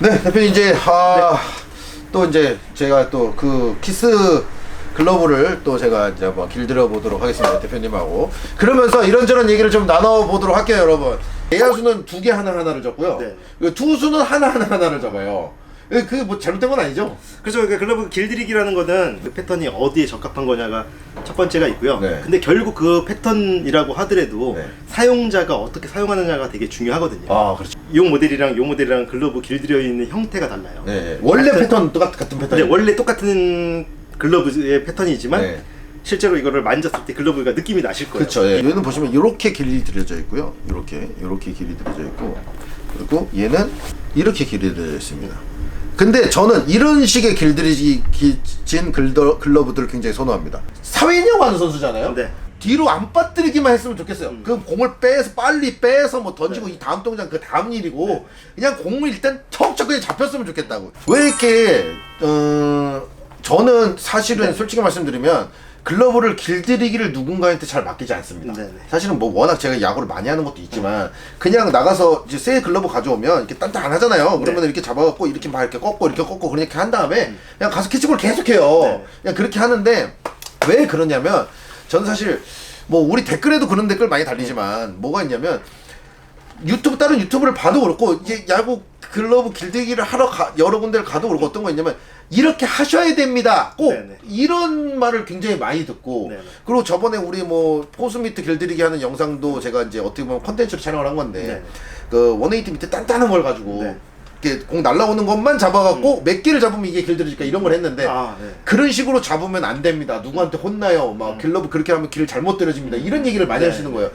네, 대표님 이제 또 이제 제가 또 그 키스 글러브를 또 제가 이제 한번 길들여 보도록 하겠습니다, 대표님하고. 그러면서 이런저런 얘기를 좀 나눠 보도록 할게요, 여러분. 내야수는 두 개 하나를 적고요. 네. 투수는 하나를 적어요. 그게 뭐 잘못된 건 아니죠? 그렇죠. 그러니까 글러브 길들이기라는 거는 그 패턴이 어디에 적합한 거냐가 첫 번째가 있고요. 네. 근데 결국 그 패턴이라고 하더라도 네. 사용자가 어떻게 사용하느냐가 되게 중요하거든요. 아, 그렇죠. 이 모델이랑 글러브 길들여 있는 형태가 달라요. 네. 원래 패턴 같은 패턴. 네, 원래 똑같은 글러브의 패턴이지만 네. 실제로 이거를 만졌을 때 글러브가 느낌이 나실 거예요. 그렇죠. 예. 얘는 보시면 이렇게 길이 들여져 있고요. 이렇게 길이 들여져 있고, 그리고 얘는 이렇게 길이 들여져 있습니다. 근데 저는 이런 식의 길들여진 글러브들을 굉장히 선호합니다. 사회인이라고 하는 선수잖아요. 네. 뒤로 안 빠뜨리기만 했으면 좋겠어요. 그 공을 빨리 빼서 뭐 던지고, 네. 이 다음 동작 그 다음 일이고, 네. 그냥 공을 일단 척척 그냥 잡혔으면 좋겠다고. 왜 이렇게 저는 사실은, 네. 솔직히 말씀드리면 글러브를 길들이기를 누군가한테 잘 맡기지 않습니다. 네네. 사실은 뭐 워낙 제가 야구를 많이 하는 것도 있지만, 그냥 나가서 이제 새 글러브 가져오면 이렇게 단단하잖아요. 그러면, 네. 이렇게 잡아갖고 이렇게 막 이렇게 꺾고 그렇게 한 다음에 그냥 가서 캐치볼 계속해요. 네. 그냥 그렇게 하는데, 왜 그러냐면, 저는 사실 뭐 우리 댓글에도 그런 댓글 많이 달리지만, 뭐가 있냐면 다른 유튜브를 봐도 그렇고, 이제 야구 글러브 길들이기를 하러 여러 군데를 가도 그렇고, 어떤 거 있냐면 이렇게 하셔야 됩니다, 꼭. 네네. 이런 말을 굉장히 많이 듣고, 네네. 그리고 저번에 우리 뭐 포수 미트 길들이기 하는 영상도 제가 이제 어떻게 보면 컨텐츠로 촬영을 한 건데, 네네. 그 180 밑에 단단한 걸 가지고, 네. 이렇게 공 날라오는 것만 잡아갖고 몇 개를 잡으면 이게 길들여질까 이런 걸 했는데, 네. 그런 식으로 잡으면 안 됩니다, 누구한테 혼나요, 막 글러브 그렇게 하면 길 잘못 들여집니다, 이런 얘기를 많이 하시는 거예요.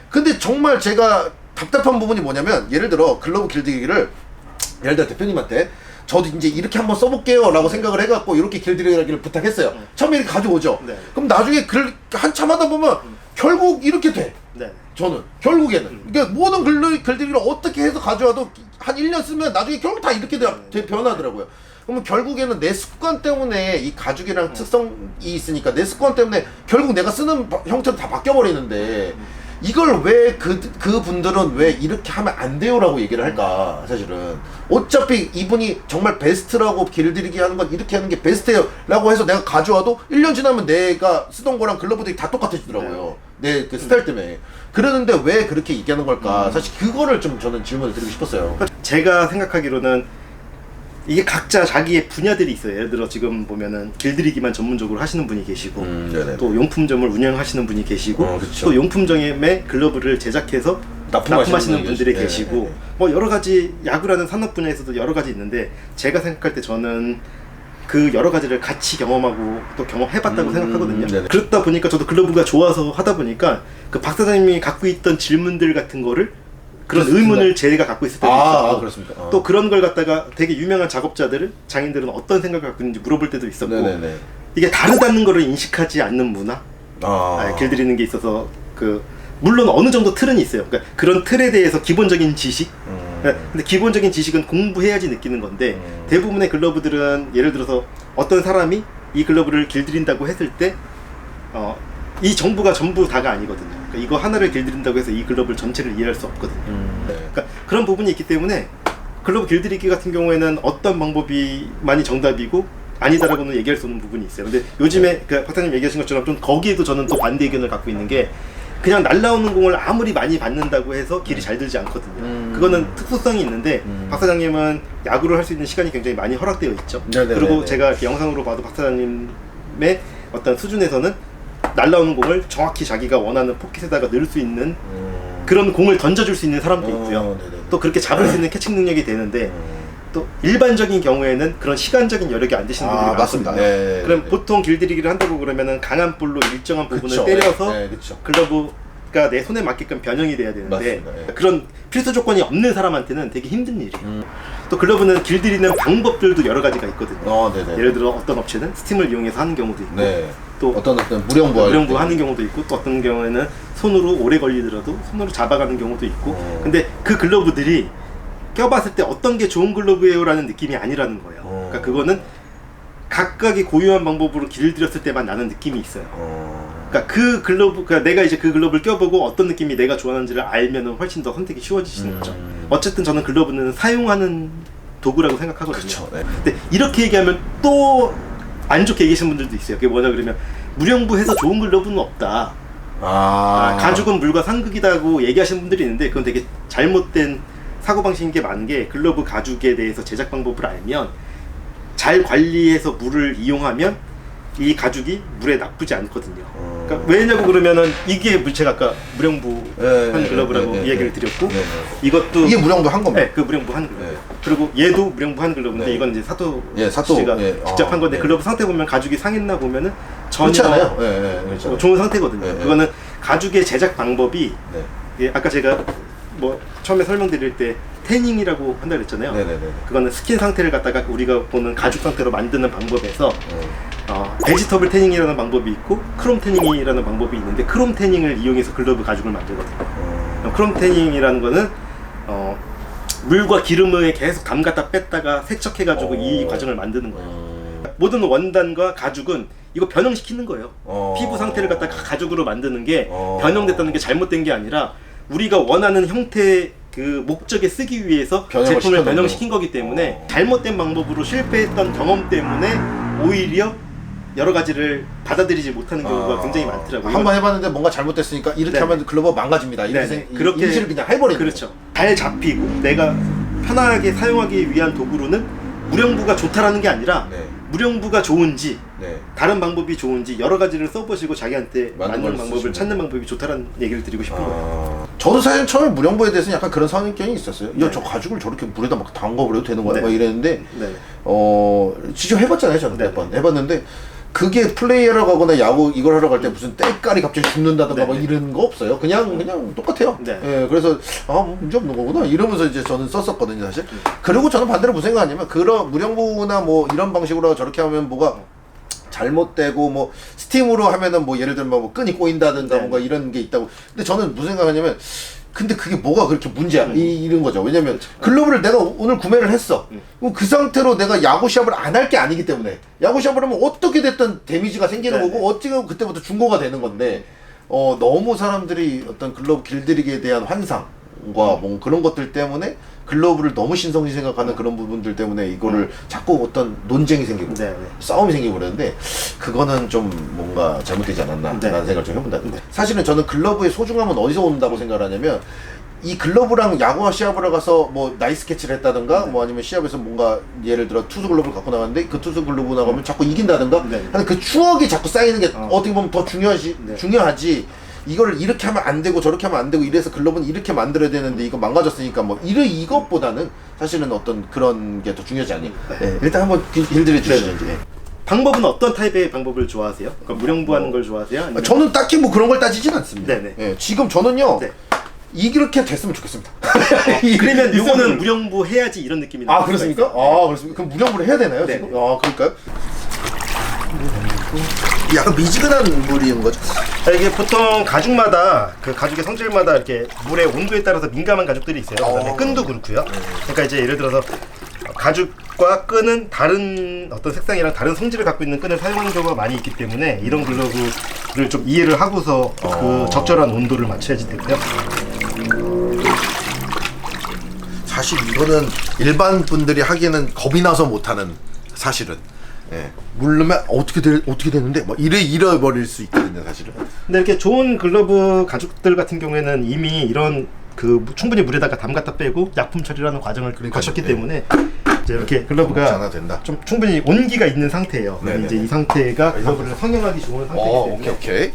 근데 정말 제가 답답한 부분이 뭐냐면, 예를 들어 글러브 길들이기를, 예를 들어 대표님한테 저도 이제 이렇게 한번 써볼게요 라고 생각을 해갖고 이렇게 길들이기를 부탁했어요. 처음에 이렇게 가져오죠. 네. 그럼 나중에 한참 하다 보면 결국 이렇게 돼. 네. 저는 결국에는 그러니까 모든 길들이기를 어떻게 해서 가져와도 한 1년 쓰면 나중에 결국 다 이렇게 변하더라고요. 그러면 결국에는 내 습관 때문에, 이 가죽이랑 특성이 있으니까 내 습관 때문에 결국 내가 쓰는 형태로 다 바뀌어버리는데, 이걸 왜 그분들은 왜 이렇게 하면 안 돼요 라고 얘기를 할까. 사실은 어차피 이분이 정말 베스트라고 길들이기 하는 건 이렇게 하는 게 베스트예요 라고 해서 내가 가져와도 1년 지나면 내가 쓰던 거랑 글러브들이 다 똑같아지더라고요. 내 그 스타일 때문에. 그러는데 왜 그렇게 얘기하는 걸까. 사실 그거를 좀 저는 질문을 드리고 싶었어요. 제가 생각하기로는 이게 각자 자기의 분야들이 있어요. 예를 들어 지금 보면은 길들이기만 전문적으로 하시는 분이 계시고, 또 용품점을 운영하시는 분이 계시고, 또 용품점에 글러브를 제작해서 납품하시는 분들이 계시고, 뭐 여러 가지 야구라는 산업 분야에서도 여러 가지 있는데, 제가 생각할 때 저는 그 여러 가지를 같이 경험하고 또 경험해봤다고 생각하거든요. 네네. 그렇다 보니까 저도 글러브가 좋아서 하다 보니까 그 박 사장님이 갖고 있던 질문들 같은 거를, 그런 의문을 제가 갖고 있을 때도 있었고, 그렇습니까? 또 그런 걸 갖다가 되게 유명한 작업자들은, 장인들은 어떤 생각을 갖고 있는지 물어볼 때도 있었고, 네네네. 이게 다르다는 거를 인식하지 않는 문화, 길들이는 게 있어서, 물론 어느 정도 틀은 있어요. 그러니까 그런 틀에 대해서 기본적인 지식, 근데 기본적인 지식은 공부해야지 느끼는 건데, 대부분의 글러브들은 예를 들어서 어떤 사람이 이 글러브를 길들인다고 했을 때 이 정보가 전부 다가 아니거든요. 그러니까 이거 하나를 길들인다고 해서 이 글러브 전체를 이해할 수 없거든요. 그러니까 그런 부분이 있기 때문에 글러브 길들이기 같은 경우에는 어떤 방법이 많이 정답이고 아니다라고는 얘기할 수 없는 부분이 있어요. 근데 요즘에 그 박사님 얘기하신 것처럼 좀 거기에도 저는 또 반대 의견을 갖고 있는 게, 그냥 날라오는 공을 아무리 많이 받는다고 해서 길이 잘 들지 않거든요. 그거는 특수성이 있는데, 박 사장님은 야구를 할 수 있는 시간이 굉장히 많이 허락되어 있죠. 그리고 제가 이렇게 영상으로 봐도 박 사장님의 어떤 수준에서는 날라오는 공을 정확히 자기가 원하는 포켓에다가 넣을 수 있는 그런 공을 던져줄 수 있는 사람도 있고요. 또 그렇게 잡을 수 있는 캐칭 능력이 되는데, 또 일반적인 경우에는 그런 시간적인 여력이 안 되시는 분들이 많습니다. 그럼 보통 길들이기를 한다고 그러면은 강한 볼로 일정한 부분을 때려서 글러브가 내 손에 맞게끔 변형이 돼야 되는데, 그런 필수 조건이 없는 사람한테는 되게 힘든 일이에요. 또 글러브는 길들이는 방법들도 여러 가지가 있거든요. 예를 들어 어떤 업체는 스팀을 이용해서 하는 경우도 있고, 또 어떤 무령부 하는 경우도 있고, 또 어떤 경우에는 손으로 오래 걸리더라도 손으로 잡아가는 경우도 있고, 근데 그 글러브들이 껴봤을 때 어떤 게 좋은 글러브예요 라는 느낌이 아니라는 거예요. 그러니까 그거는 각각의 고유한 방법으로 길들였을 때만 나는 느낌이 있어요. 그러니까 그러니까 내가 이제 그 글러브를 껴보고 어떤 느낌이 내가 좋아하는지를 알면은 훨씬 더 선택이 쉬워지시는 거죠. 어쨌든 저는 글러브는 사용하는 도구라고 생각하거든요. 그쵸, 네. 근데 이렇게 얘기하면 또 안 좋게 얘기하시는 분들도 있어요. 그게 뭐냐 그러면 무령부해서 좋은 글러브는 없다. 가죽은 물과 상극이다고 얘기하시는 분들이 있는데 그건 되게 잘못된 사고방식인 게 많은 게 글러브 가죽에 대해서 제작 방법을 알면 잘 관리해서 물을 이용하면 이 가죽이 물에 나쁘지 않거든요. 그러니까 왜냐고 그러면은 이게 제가 아까 무령부 한 글러브라고 이야기를 드렸고 이것도 이게 무령부 한 겁니다. 네, 그 무령부 한 글러브. 그리고 얘도 무령부 한 글러브인데 이건 이제 사토 사토 씨가 직접 한 건데 글러브 상태 보면 가죽이 상했나 보면은 전혀 그렇지 않아요. 좋은 상태거든요. 그거는 가죽의 제작 방법이 아까 제가 뭐 처음에 설명드릴 때 태닝이라고 한다 그랬잖아요. 그거는 스킨 상태를 갖다가 우리가 보는 가죽 상태로 만드는 방법에서 베지터블 태닝이라는 방법이 있고 크롬 태닝이라는 방법이 있는데 크롬 태닝을 이용해서 글러브 가죽을 만들거든요. 크롬 태닝이라는 거는 물과 기름을 계속 담갔다 뺐다가 세척해가지고 이 과정을 만드는 거예요. 모든 원단과 가죽은 이거 변형시키는 거예요. 피부 상태를 갖다가 가죽으로 만드는 게 변형됐다는 게 잘못된 게 아니라 우리가 원하는 형태 그 목적에 쓰기 위해서 제품을 변형시킨 거기 때문에 잘못된 방법으로 실패했던 경험 때문에 오히려 여러 가지를 받아들이지 못하는 경우가 굉장히 많더라고요. 한번 해봤는데 뭔가 잘못됐으니까 이렇게 하면 글러브 망가집니다. 그렇게 인식을 그냥 해버리는 그렇죠. 잘 잡히고 내가 편하게 사용하기 위한 도구로는 무령부가 좋다라는 게 아니라 무령부가 좋은지 다른 방법이 좋은지 여러 가지를 써보시고 자기한테 맞는 방법을 찾는 방법이 좋다라는 얘기를 드리고 싶은 거예요. 저도 사실 처음에 무령부에 대해서는 약간 그런 선입견이 있었어요. 야, 저 가죽을 저렇게 물에다 막 담궈버려도 되는 거야? 막 이랬는데 직접 해봤잖아요. 저는 몇 번 해봤는데 그게 플레이하러 가거나 야구 이걸 하러 갈 때 무슨 때깔이 갑자기 죽는다든가 막 이런 거 없어요. 그냥 똑같아요. 그래서 뭐 문제 없는 거구나 이러면서 이제 저는 썼었거든요 사실. 그리고 저는 반대로 무슨 생각하냐면 그런 무령부나 뭐 이런 방식으로 저렇게 하면 뭐가 잘못되고 뭐 스팀으로 하면은 뭐 예를 들면 뭐 끈이 꼬인다든가 뭔가 이런 게 있다고. 근데 저는 무슨 생각하냐면 근데 그게 뭐가 그렇게 문제야 이런 거죠. 왜냐면 글러브를 내가 오늘 구매를 했어. 그럼 그 상태로 내가 야구 시합을 안 할 게 아니기 때문에 야구 시합을 하면 어떻게 됐든 데미지가 생기는 거고 어찌가 그때부터 중고가 되는 건데 너무 사람들이 어떤 글러브 길들이기에 대한 환상과 뭐 그런 것들 때문에 글러브를 너무 신성시 생각하는 그런 부분들 때문에 이거를 자꾸 어떤 논쟁이 생기고 싸움이 생기고 그러는데 그거는 좀 뭔가 잘못되지 않았나 라는 생각을 좀 해본다. 사실은 저는 글러브의 소중함은 어디서 온다고 생각을 하냐면 이 글러브랑 야구와 시합을 가서 뭐 나이스 캐치를 했다든가 뭐 아니면 시합에서 뭔가 예를 들어 투수 글러브를 갖고 나갔는데 그 투수 글러브 나가면 자꾸 이긴다든가 하는 그 추억이 자꾸 쌓이는 게 어떻게 보면 더 중요하지 이거를 이렇게 하면 안 되고 저렇게 하면 안 되고 이래서 글러브는 이렇게 만들어야 되는데 이거 망가졌으니까 뭐 이것보다는 사실은 어떤 그런 게 더 중요하지 않니? 일단 한번 길들여 주시죠. 방법은 어떤 타입의 방법을 좋아하세요? 그러니까 무령부하는 걸 좋아하세요? 아니면... 저는 딱히 뭐 그런 걸 따지진 않습니다. 지금 저는요 이렇게 됐으면 좋겠습니다. 그러면 이거는 무령부 해야지 이런 느낌이 나요. 그렇습니까? 그렇습니까? 그럼 무령부를 해야 되나요 지금? 그럴까요? 약간 미지근한 물인 거죠? 이게 보통 가죽마다 그 가죽의 성질마다 이렇게 물의 온도에 따라서 민감한 가죽들이 있어요. 그다음에 끈도 그렇고요. 그러니까 이제 예를 들어서 가죽과 끈은 다른 어떤 색상이랑 다른 성질을 갖고 있는 끈을 사용하는 경우가 많이 있기 때문에 이런 글러브를 좀 이해를 하고서 그 적절한 온도를 맞춰야지 되고요. 사실 이거는 일반 분들이 하기에는 겁이 나서 못하는 사실은. 물르면 어떻게 되는데 뭐 잃어버릴 수 있거든요 사실은. 근데 이렇게 좋은 글러브 가죽들 같은 경우에는 이미 이런 그 충분히 물에다가 담갔다 빼고 약품 처리라는 과정을 거쳤기 때문에 이제 이렇게 글러브가 좀 충분히 온기가 있는 상태예요. 이제 이 상태가 글러브를 성형하기 좋은 상태이기 때문에. 오케이.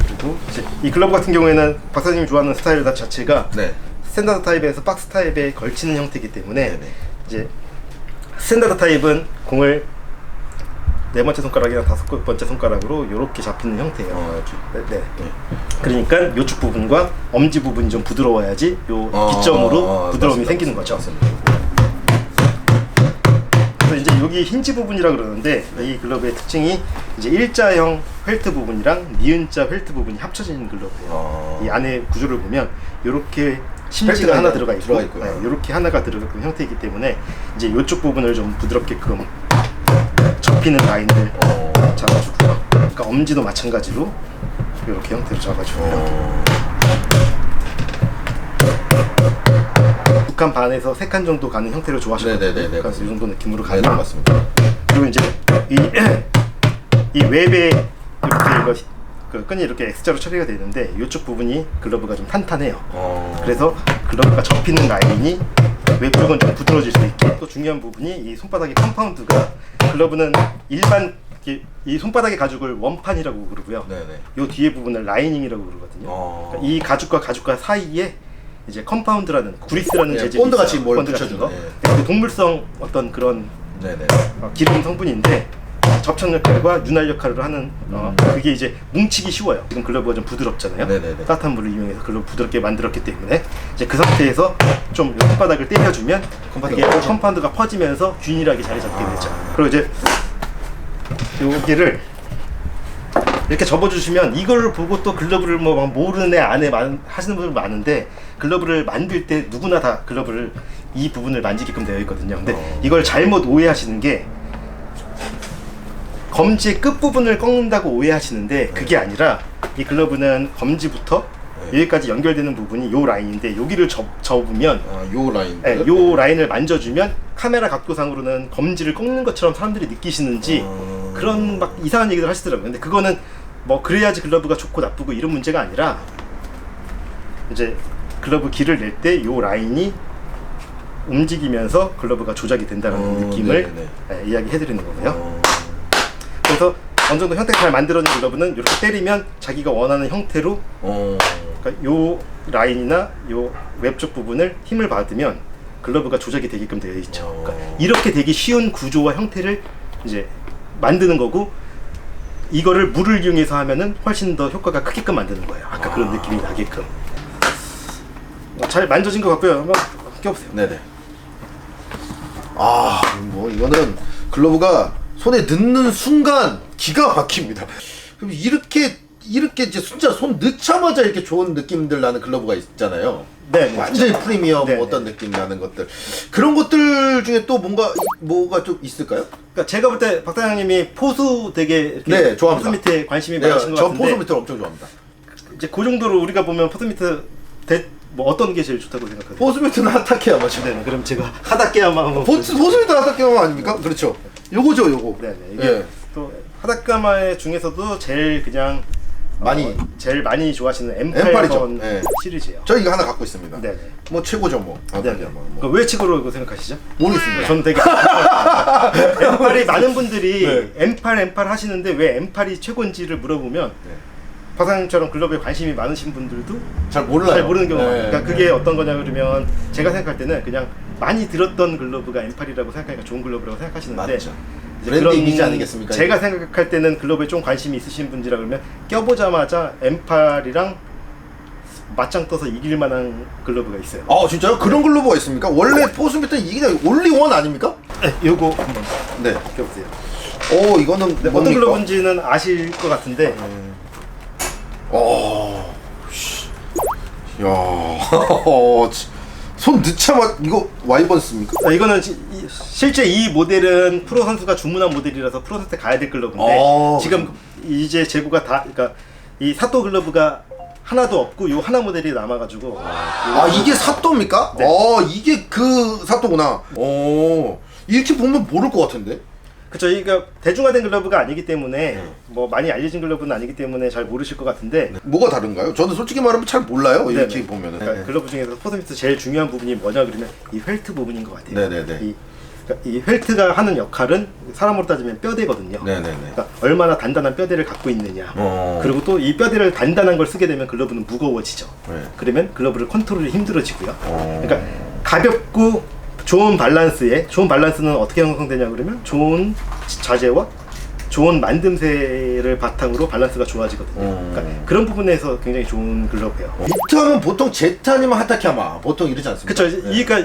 그리고 이제 이 글러브 같은 경우에는 박사님이 좋아하는 스타일 자체가 스탠다드 타입에서 박스 타입에 걸치는 형태이기 때문에 이제 스탠다드 타입은 공을 네 번째 손가락이랑 다섯 번째 손가락으로 이렇게 잡히는 형태예요. 그러니까 요축 부분과 엄지 부분이 좀 부드러워야지 요 기점으로 부드러움이 생기는 거죠. 그래서 이제 여기 힌지 부분이라 그러는데 이 글러브의 특징이 이제 일자형 펠트 부분이랑 니은자 펠트 부분이 합쳐진 글러브예요. 이 안에 구조를 보면 이렇게 심지가 하나 들어가 있고 이렇게 하나가 들어가는 형태이기 때문에 이제 이쪽 부분을 좀 부드럽게끔 접히는 라인을 잡아주고요. 그러니까 엄지도 마찬가지로 이렇게 형태로 잡아주고요. 칸 반에서 3칸 정도 가는 형태로 좋아하셨거든요. 네네네. 그래서 이 정도 느낌으로 네, 가는 맞습니다. 그리고 이제 이 웹에 이렇게 이거 그 끈이 이렇게 X자로 처리가 되는데 이쪽 부분이 글러브가 좀 탄탄해요. 그래서 글러브가 접히는 라인이 웹 쪽은 좀 부드러워질 수 있게. 또 중요한 부분이 이 손바닥의 컴파운드가 글러브는 일반 이 손바닥의 가죽을 원판이라고 그러고요. 네네. 요 뒤에 부분을 라이닝이라고 그러거든요. 그러니까 이 가죽과 사이에 이제 컴파운드라는 그리스라는 재질이 본드 같이 있어요. 뭘 본드 같은 붙여주는. 거. 그 동물성 어떤 그런 네네. 기름 성분인데 접착 역할과 윤활 역할을 하는 그게 이제 뭉치기 쉬워요. 지금 글러브가 좀 부드럽잖아요. 네네네. 따뜻한 물을 이용해서 글러브 부드럽게 만들었기 때문에 이제 그 상태에서 좀 손바닥을 때려주면 이게 컴파운드가 퍼지면서 균일하게 자리 잡게 되죠. 그리고 이제 여기를 이렇게 접어주시면 이걸 보고 또 글러브를 뭐 막 모르는 애 안에 하시는 분들 많은데 글러브를 만들 때 누구나 다 글러브를 이 부분을 만지게끔 되어 있거든요. 근데 이걸 잘못 오해하시는 게 검지의 끝부분을 꺾는다고 오해하시는데 그게 아니라 이 글러브는 검지부터 여기까지 연결되는 부분이 요 라인인데 여기를 접으면 요 라인. 네, 요 라인을 만져주면 카메라 각도상으로는 검지를 꺾는 것처럼 사람들이 느끼시는지 그런 막 이상한 얘기들 하시더라고요. 근데 그거는 뭐 그래야지 글러브가 좋고 나쁘고 이런 문제가 아니라 이제 글러브 길을 낼 때 요 라인이 움직이면서 글러브가 조작이 된다는 느낌을 이야기해 드리는 거고요. 그래서 어느 정도 형태가 잘 만들어진 글러브는 이렇게 때리면 자기가 원하는 형태로 그러니까 요 라인이나 요 웹 쪽 부분을 힘을 받으면 글러브가 조작이 되게끔 되어 있죠. 그러니까 이렇게 되기 쉬운 구조와 형태를 이제 만드는 거고 이거를 물을 이용해서 하면은 훨씬 더 효과가 크게끔 만드는 거예요. 아까 그런 느낌이 나게끔. 잘 만져진 것 같고요. 한번 껴보세요. 네네. 뭐 이거는 글러브가 손에 넣는 순간 기가 막힙니다. 그럼 이렇게 이제 진짜 손 넣자마자 이렇게 좋은 느낌들 나는 글러브가 있잖아요. 네, 완전히 프리미엄 네, 어떤 느낌 나는 것들. 그런 것들 중에 또 뭐가 좀 있을까요? 그러니까 제가 볼 때 박사장님이 포수 되게 이렇게 좋아합니다. 포수 밑에 관심이 네, 많으신 것 전 같은데 포수 밑을 엄청 좋아합니다. 이제 그 정도로 우리가 보면 포수 밑에 뭐 어떤 게 제일 좋다고 생각하세요? 포수 밑은 하타케야마 지금. 네, 그럼 제가 하다케야마 한번 포수 밑은 하타케야마 아닙니까? 그렇죠. 요거죠, 요거. 네, 이게 또 하다케야마 중에서도 제일 그냥 제일 많이 좋아하시는 M8번 시리즈예요. 저 이거 하나 갖고 있습니다. 네. 뭐 최고죠, 뭐. 하타케야마. 왜 최고로 생각하시죠? 모르겠습니다. 저는 되게 M8이 많은 분들이 M8 하시는데 왜 M8이 최고인지를 물어보면 박사님처럼 글러브에 관심이 많으신 분들도 잘 몰라요. 잘 모르는 경우가 많아요. 그러니까 그게 어떤 거냐 그러면 제가 생각할 때는 그냥 많이 들었던 글러브가 M8이라고 생각하니까 좋은 글러브라고 생각하시는데 맞죠. 브랜드 이미지 아니겠습니까? 제가 생각할 때는 글러브에 좀 관심이 있으신 분이라 그러면 껴보자마자 M8이랑 맞짱 떠서 이길 만한 글러브가 있어요. 진짜요? 그런 글러브가 있습니까? 원래 포수 밑은 이게 올리원 아닙니까? 네, 요거 한번 네. 껴보세요. 이거는 어떤 글러브인지는 아실 것 같은데 야, 손 넣자마자 이거 와이번스입니까? 이거는 실제 이 모델은 프로 선수가 주문한 모델이라서 프로 선수 때 가야 될 글러브인데 지금 이제 재고가 다 그러니까 이 사토 글러브가 하나도 없고 요 하나 모델이 남아가지고 이게 사토입니까? 네. 이게 그 사토구나. 이렇게 보면 모를 것 같은데. 그쵸. 그러니까 대중화된 글러브가 아니기 때문에 뭐 많이 알려진 글러브는 아니기 때문에 잘 모르실 것 같은데 뭐가 다른가요? 저는 솔직히 말하면 잘 몰라요. 이렇게 보면은. 그러니까 글러브 중에서 포스미트 제일 중요한 부분이 뭐냐 그러면 이 펠트 부분인 것 같아요. 네네네. 이 펠트가 하는 역할은 사람으로 따지면 뼈대거든요. 네네네. 그러니까 얼마나 단단한 뼈대를 갖고 있느냐. 그리고 또 이 뼈대를 단단한 걸 쓰게 되면 글러브는 무거워지죠. 그러면 글러브를 컨트롤이 힘들어지고요. 그러니까 가볍고 좋은 밸런스는 어떻게 형성되냐 그러면 좋은 자재와 좋은 만듦새를 바탕으로 밸런스가 좋아지거든요. 그러니까 그런 부분에서 굉장히 좋은 글러브예요. 미트 하면 보통 제트 아니면 하타케야마 보통 이러지 않습니까? 그렇죠. 그러니까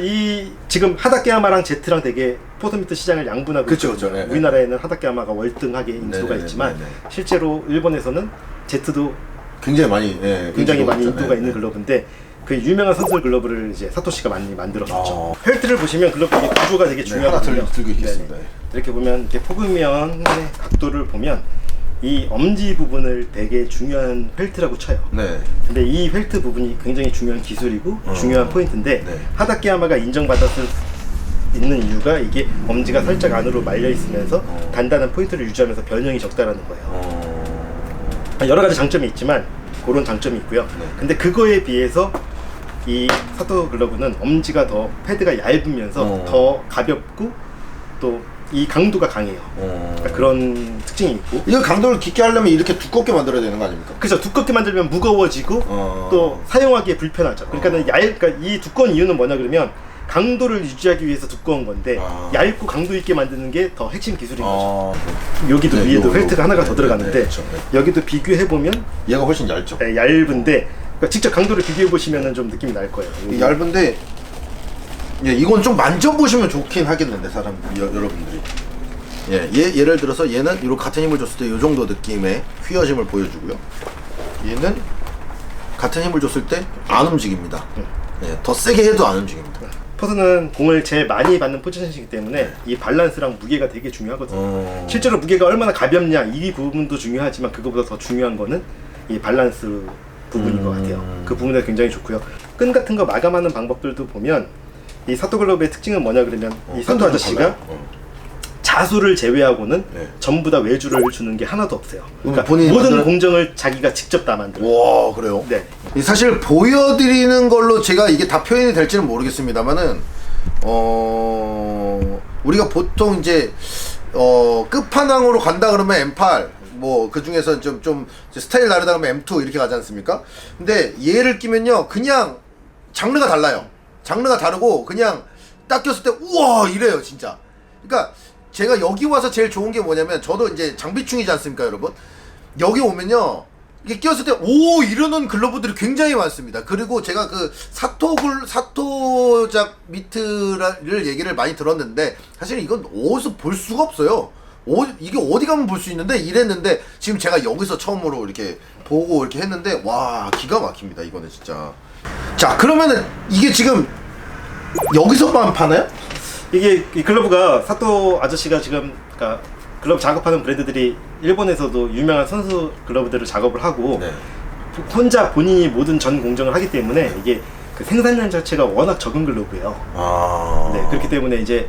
지금 하다케야마랑 제트랑 되게 포스미트 시장을 양분하고 있거든요. 우리나라에는 하다케야마가 월등하게 인지도가 있지만 실제로 일본에서는 제트도 굉장히 많이 인도가 있는 글러브인데 그 유명한 선수 글러브를 이제 사토시가 많이 만들었었죠. 펠트를 보시면 글러브 구조가 되게 중요하거든요. 하나 들고 있겠습니다. 이렇게 보면 이렇게 포근면의 각도를 보면 이 엄지 부분을 되게 중요한 펠트라고 쳐요. 네. 근데 이 펠트 부분이 굉장히 중요한 기술이고 중요한 포인트인데 네. 하다케야마가 인정받았을 있는 이유가 이게 엄지가 살짝 안으로 말려 있으면서 단단한 포인트를 유지하면서 변형이 적다라는 거예요. 여러 가지 장점이 있지만 그런 장점이 있고요. 네. 근데 그거에 비해서 이 사토 글러브는 엄지가 더 패드가 얇으면서 더 가볍고 또 이 강도가 강해요. 그러니까 그런 특징이 있고. 이거 강도를 깊게 하려면 이렇게 두껍게 만들어야 되는 거 아닙니까? 그래서 두껍게 만들면 무거워지고 또 사용하기에 불편하죠. 그러니까 그러니까 이 두꺼운 이유는 뭐냐 그러면 강도를 유지하기 위해서 두꺼운 건데 얇고 강도 있게 만드는 게 더 핵심 기술인 거죠. 여기도 네, 위에도 요, 펠트가 하나가 더 네, 들어가는데 네, 그렇죠. 네. 여기도 비교해 보면 얘가 훨씬 얇죠. 얇은데 그러니까 직접 강도를 비교해 보시면은 좀 느낌이 날 거예요. 얇은데 예, 이건 좀 만져보시면 좋긴 하겠는데 여러분들이 예를 들어서 얘는 이렇게 같은 힘을 줬을 때 이 정도 느낌의 휘어짐을 보여주고요. 얘는 같은 힘을 줬을 때 안 움직입니다. 예, 더 세게 해도 안 움직입니다. 퍼스는 공을 제일 많이 받는 포지션이기 때문에 이 밸런스랑 무게가 되게 중요하거든요. 실제로 무게가 얼마나 가볍냐 이 부분도 중요하지만 그거보다 더 중요한 거는 이 밸런스 부분인 것 같아요. 그 부분이 굉장히 좋고요. 끈 같은 거 마감하는 방법들도 보면 이 사토 글러브의 특징은 뭐냐 그러면 이 사토 아저씨가 자수를 제외하고는 전부 다 외주를 주는 게 하나도 없어요. 그러니까 모든 공정을 자기가 직접 다 만들어요. 와, 그래요? 네. 사실 보여드리는 걸로 제가 이게 다 표현이 될지는 모르겠습니다만은 우리가 보통 이제 끝판왕으로 간다 그러면 M8 뭐 그 중에서 좀 스타일 다르다 그러면 M2 이렇게 가지 않습니까? 근데 얘를 끼면요 그냥 장르가 달라요. 장르가 다르고 그냥 딱 꼈을 때 우와 이래요 진짜. 그러니까 제가 여기 와서 제일 좋은 게 뭐냐면 저도 이제 장비충이지 않습니까 여러분? 여기 오면요 이게 꼈을 때 오 이러는 글러브들이 굉장히 많습니다. 그리고 제가 그 사토작 미트를 얘기를 많이 들었는데 사실 이건 어디서 볼 수가 없어요. 이게 어디 가면 볼 수 있는데 이랬는데 지금 제가 여기서 처음으로 이렇게 보고 이렇게 했는데 와 기가 막힙니다 이거는 진짜. 자 그러면은 이게 지금 여기서만 파나요? 이게 이 글러브가 사토 아저씨가 지금 그러니까 글러브 작업하는 브랜드들이 일본에서도 유명한 선수 글러브들을 작업을 하고 혼자 본인이 모든 전 공정을 하기 때문에 이게 그 생산량 자체가 워낙 적은 글러브예요. 네, 그렇기 때문에 이제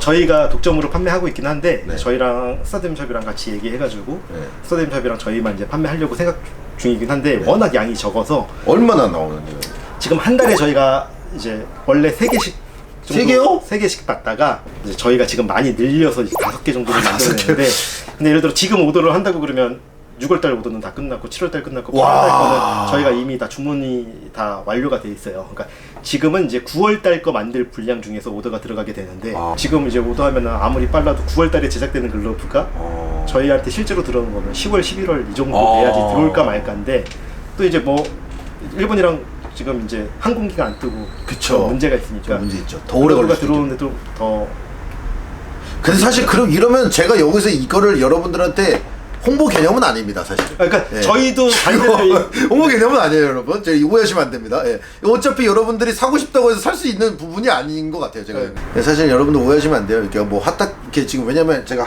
저희가 독점으로 판매하고 있긴 한데 저희랑 스타디움샵이랑 같이 얘기해가지고 스타디움샵이랑 저희만 이제 판매하려고 생각 중이긴 한데 워낙 양이 적어서 얼마나 나오는데요? 지금 한 달에 저희가 이제 원래 3개씩 세 개요? 3개씩 받다가 이제 저희가 지금 많이 늘려서 5개 정도를 만들었는데 근데 예를 들어 지금 오더를 한다고 그러면 6월달 오더는 다 끝났고 7월달 끝났고 8월달 거는 저희가 이미 다 주문이 다 완료가 돼 있어요. 그러니까 지금은 이제 9월달 거 만들 분량 중에서 오더가 들어가게 되는데 지금 이제 오더하면 아무리 빨라도 9월달에 제작되는 글러브가 저희한테 실제로 들어오는 거는 10월, 11월 이 정도 돼야지 들어올까 말까인데 또 이제 뭐 일본이랑 지금 이제 항공기가 안 뜨고 그쵸 문제가 있으니까 문제 있죠. 더 오래 걸릴 수 들어오는데도 더. 근데 사실 그럼 이러면 제가 여기서 이거를 여러분들한테 홍보 개념은 아닙니다 사실. 그러니까 저희도 반대로 홍보 개념은 아니에요 여러분. 제가 오해하시면 안 됩니다. 어차피 여러분들이 사고 싶다고 해서 살 수 있는 부분이 아닌 것 같아요 제가. 사실 여러분들 오해하시면 안 돼요. 이렇게 뭐 이렇게 지금 왜냐면 제가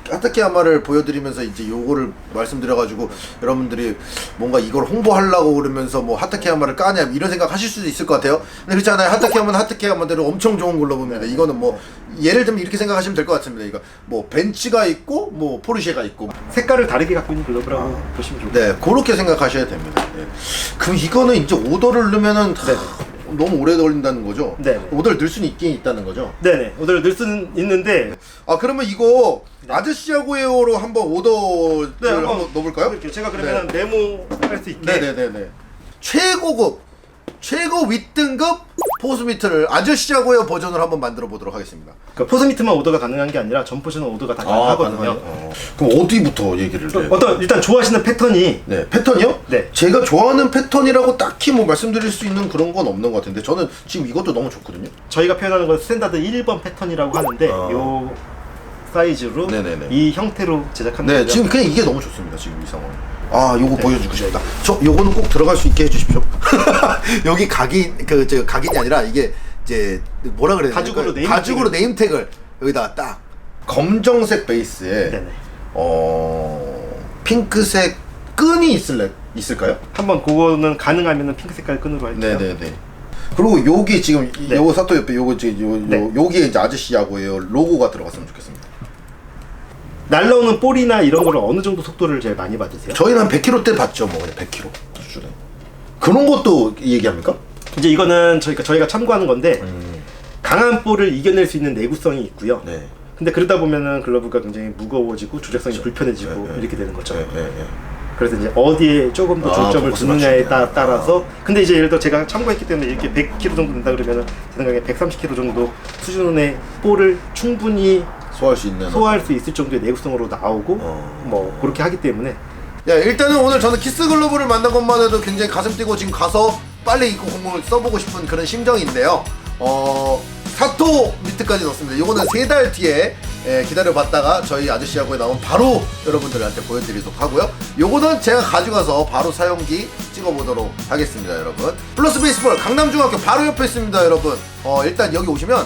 하다케야마를 보여드리면서 이제 요거를 말씀드려가지고 여러분들이 뭔가 이걸 홍보하려고 그러면서 뭐 하타케야마를 까냐 이런 생각 하실 수도 있을 것 같아요. 근데 그렇지 않아요. 하타케야마는 하타케야마대로 엄청 좋은 글러브입니다. 이거는 뭐 예를 들면 이렇게 생각하시면 될 것 같습니다. 이거 뭐 벤츠가 있고 뭐 포르쉐가 있고 색깔을 다르게 갖고 있는 글러브라고 보시면 좋을 것 같아요. 네 그렇게 생각하셔야 됩니다. 그럼 이거는 이제 오더를 넣으면은 너무 오래 걸린다는 거죠? 네. 오더를 넣을 수는 있긴 있다는 거죠? 네네. 오더를 넣을 수는 있는데. 그러면 이거 아저씨하고 해요로 한번 오더를 한번 넣어볼까요? 제가 그러면 메모할 수 있게. 네네네네. 최고 윗등급 포스미트를 아저씨하고 해요 버전을 한번 만들어 보도록 하겠습니다. 그러니까 포스미트만 오더가 가능한 게 아니라 전 포션은 오더가 다 가능하거든요. 그럼 어디부터 얘기를 해요? 일단 좋아하시는 패턴이. 네, 패턴이요? 네. 제가 좋아하는 패턴이라고 딱히 뭐 말씀드릴 수 있는 그런 건 없는 것 같은데 저는 지금 이것도 너무 좋거든요. 저희가 표현하는 건 스탠다드 1번 패턴이라고 하는데 요 사이즈로 이 형태로 제작한 거고요. 지금 그냥 이게 너무 좋습니다. 지금 이 상황. 요거 보여주고 싶다. 요거는 꼭 들어갈 수 있게 해주십시오. 여기 각인이 아니라 이게 이제 뭐라 그래야 되나? 가죽으로 네임택을 여기다가 딱 검정색 베이스에 핑크색 끈이 있을까요? 한번 그거는 가능하면은 핑크 색깔 끈으로 할게요. 네네네. 그리고 여기 지금 네. 요거 사토 옆에 요거 지금 네. 여기에 이제 아저씨 야구예요 로고가 들어갔으면 좋겠습니다. 날라오는 볼이나 이런 거를 어느 정도 속도를 제일 많이 받으세요? 저희는 한 100km 봤죠, 뭐 그냥 100km 수준에. 그런 것도 얘기합니까? 이제 이거는 저희가 참고하는 건데 강한 볼을 이겨낼 수 있는 내구성이 있고요. 네. 근데 그러다 보면은 글러브가 굉장히 무거워지고 조작성이 그렇죠. 불편해지고 네, 네. 이렇게 되는 거죠. 네. 그래서 이제 어디에 조금 더 중점을 포커스 두느냐에 맞추네. 따라서 근데 이제 예를 들어 제가 참고했기 때문에 이렇게 100kg 정도 된다 그러면은 제 생각에 130kg 정도 수준의 볼을 충분히 소화할 수 있는. 소화할 수 있을 정도의 내구성으로 나오고 어. 뭐 그렇게 하기 때문에 야, 일단은 오늘 저는 키스 글러브를 만난 것만 해도 굉장히 가슴 뛰고 지금 가서 빨리 이거 공을 써보고 싶은 그런 심정인데요. 사토 미트까지 넣었습니다. 이거는 3달 뒤에 기다려봤다가 저희 아저씨 야구에 나온 바로 여러분들한테 보여드리도록 하고요. 요거는 제가 가져가서 바로 사용기 찍어보도록 하겠습니다, 여러분. 플러스 베이스볼 강남중학교 바로 옆에 있습니다, 여러분. 일단 여기 오시면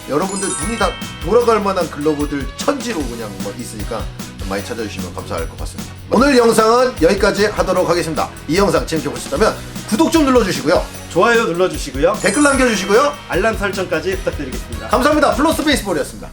여러분들 눈이 다 돌아갈 만한 글러브들 천지로 그냥 뭐 있으니까 많이 찾아주시면 감사할 것 같습니다. 오늘 영상은 여기까지 하도록 하겠습니다. 이 영상 재밌게 보셨다면 구독 좀 눌러주시고요. 좋아요 눌러주시고요. 댓글 남겨주시고요. 알람 설정까지 부탁드리겠습니다. 감사합니다. 플러스 베이스볼이었습니다.